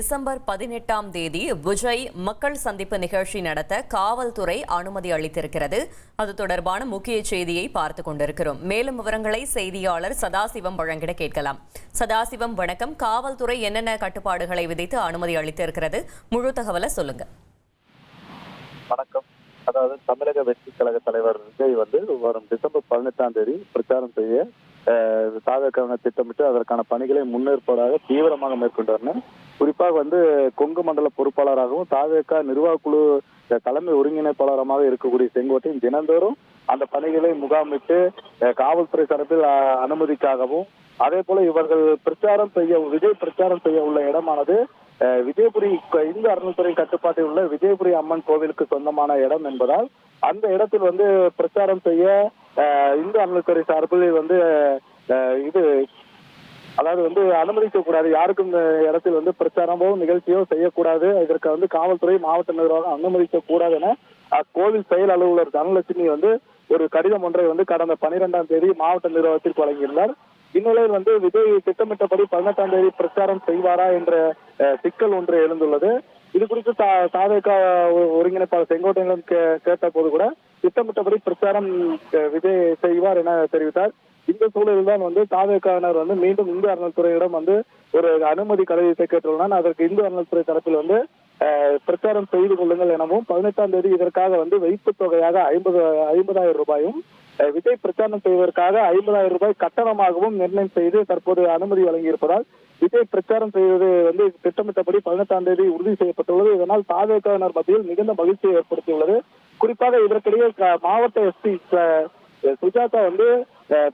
December 18ஆம் தேதி விஜய் மக்கள் சந்திப்பு நிகழ்ச்சி நடத்த காவல்துறை அனுமதி அளித்திருக்கிறது. அது தொடர்பான முக்கிய செய்தியை பார்த்துக் கொண்டிருக்கிறோம். மேலும் விவரங்களை செய்தியாளர் சதாசிவம் வழங்கிட கேட்கலாம். சதாசிவம், வணக்கம். காவல்துறை என்னென்ன கட்டுப்பாடுகளை விதித்து அனுமதி அளித்திருக்கிறது? முழு தகவலை சொல்லுங்க. வணக்கம். அதாவது தமிழக வெற்றி கழக தலைவர் விஜய் வரும் டிசம்பர் 18ஆம் தேதி பிரச்சாரம் செய்ய தாவேக்கான திட்டமிட்டு அதற்கான பணிகளை முன்னேற்பாடாக தீவிரமாக மேற்கொண்டார். குறிப்பாக கொங்கு மண்டல பொறுப்பாளராகவும் தாவேக்கா நிர்வாக குழு தலைமை ஒருங்கிணைப்பாளராக இருக்கக்கூடிய செங்கோட்டையன் தினந்தோறும் அந்த பணிகளை முகாமிட்டு காவல்துறை சார்பில் அனுமதிக்காகவும், அதே போல இவர்கள் விஜய் பிரச்சாரம் செய்ய உள்ள இடமானது விஜயபுரி இந்து அறநிலைத்துறை கட்டுப்பாட்டில் உள்ள விஜயபுரி அம்மன் கோவிலுக்கு சொந்தமான இடம் என்பதால் அந்த இடத்தில் பிரச்சாரம் செய்ய இந்து அறநிலைத்துறை சார்பில் அனுமதிக்க கூடாது. யாருக்கும் இந்த இடத்தில் பிரச்சாரமோ நிகழ்ச்சியோ செய்யக்கூடாது. இதற்கு காவல்துறை மாவட்ட நிர்வாகம் அனுமதிக்க கூடாது என கோவில் செயல் அலுவலர் தனலட்சுமி ஒரு கடிதம் ஒன்றை கடந்த 12ஆம் தேதி மாவட்ட நிர்வாகத்திற்கு வழங்கியுள்ளார். இந்நிலையில் விஜய் திட்டமிட்டபடி 18ஆம் தேதி பிரச்சாரம் செய்வாரா என்ற சிக்கல் ஒன்று எழுந்துள்ளது. இது குறித்து தாவேக்கா ஒருங்கிணைப்பாளர் செங்கோட்டையனிடம் கேட்ட போது கூட திட்டமிட்டபடி பிரச்சாரம் விஜய் செய்வார் என தெரிவித்தார். இந்த சூழலில் தான் தாவேக்காவினர் மீண்டும் இந்து அறநிலைத்துறையிடம் ஒரு அனுமதி கடிதத்தை கேட்டுள்ளனர். அதற்கு இந்து அறநிலைத்துறை தரப்பில் பிரச்சாரம் செய்து கொள்ளுங்கள் எனவும் 18ஆம் தேதி இதற்காக வைப்பு தொகையாக 50,000 ரூபாயும் விஜய் பிரச்சாரம் செய்வதற்காக 50,000 ரூபாய் கட்டணமாகவும் நிர்ணயம் செய்து தற்போது அனுமதி வழங்கியிருப்பதால் விஜய் பிரச்சாரம் செய்வது திட்டமிட்டபடி 18ஆம் தேதி உறுதி செய்யப்பட்டுள்ளது. இதனால் தாவேக்காவினர் மத்தியில் மிகுந்த மகிழ்ச்சியை ஏற்படுத்தியுள்ளது. குறிப்பாக இதற்கிடையே மாவட்ட எஸ்பி சுஜாதா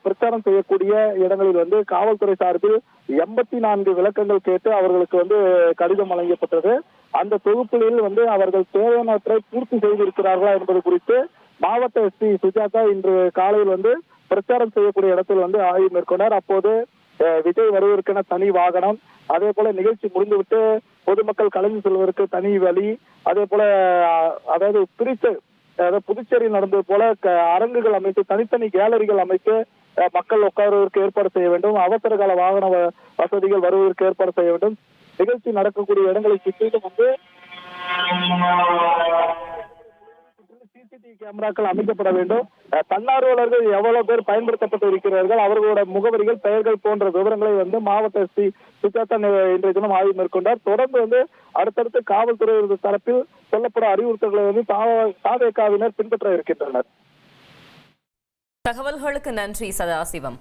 பிரச்சாரம் செய்யக்கூடிய இடங்களில் காவல்துறை சார்பில் 84 விளக்கங்கள் கேட்டு அவர்களுக்கு கடிதம் வழங்கப்பட்டது. அந்த தொகுப்புகளில் அவர்கள் தேவையானவற்றை பூர்த்தி செய்திருக்கிறார்களா என்பது குறித்து மாவட்ட எஸ்பி சுஜாதா இன்று காலையில் பிரச்சாரம் செய்யக்கூடிய இடத்தில் ஆய்வு மேற்கொண்டார். அப்போது விஜய் வருவதற்கென தனி வாகனம், அதே போல நிகழ்ச்சி முடிந்துவிட்டு பொதுமக்கள் கலந்து செல்வதற்கு தனி வழி, அதே போல புதுச்சேரியில் நடந்தது போல அரங்குகள் அமைத்து தனித்தனி கேலரிகள் அமைத்து மக்கள் உட்காருவதற்கு ஏற்பாடு செய்ய வேண்டும். அவசர கால வாகன வசதிகள் வருவதற்கு ஏற்பாடு செய்ய வேண்டும். நிகழ்ச்சி நடக்கக்கூடிய இடங்களை சுற்றிலும் சிசிடிவி கேமராக்கள் அமைக்கப்பட வேண்டும். தன்னார்வலர்கள் எவ்வளவு பேர் பயன்படுத்தப்பட்டு இருக்கிறார்கள், அவர்களோட முகவரிகள், பெயர்கள் போன்ற விவரங்களை மாவட்ட எஸ்பி சுஜாதா இன்றைய தினம் ஆய்வு மேற்கொண்டார். தொடர்ந்து அடுத்தடுத்து காவல்துறை தரப்பில் சொல்லப்படும் அறிவுறுத்தல்களை தாவேக்காவினர் பின்பற்ற இருக்கின்றனர். தகவல்களுக்கு நன்றி சதாசிவம்.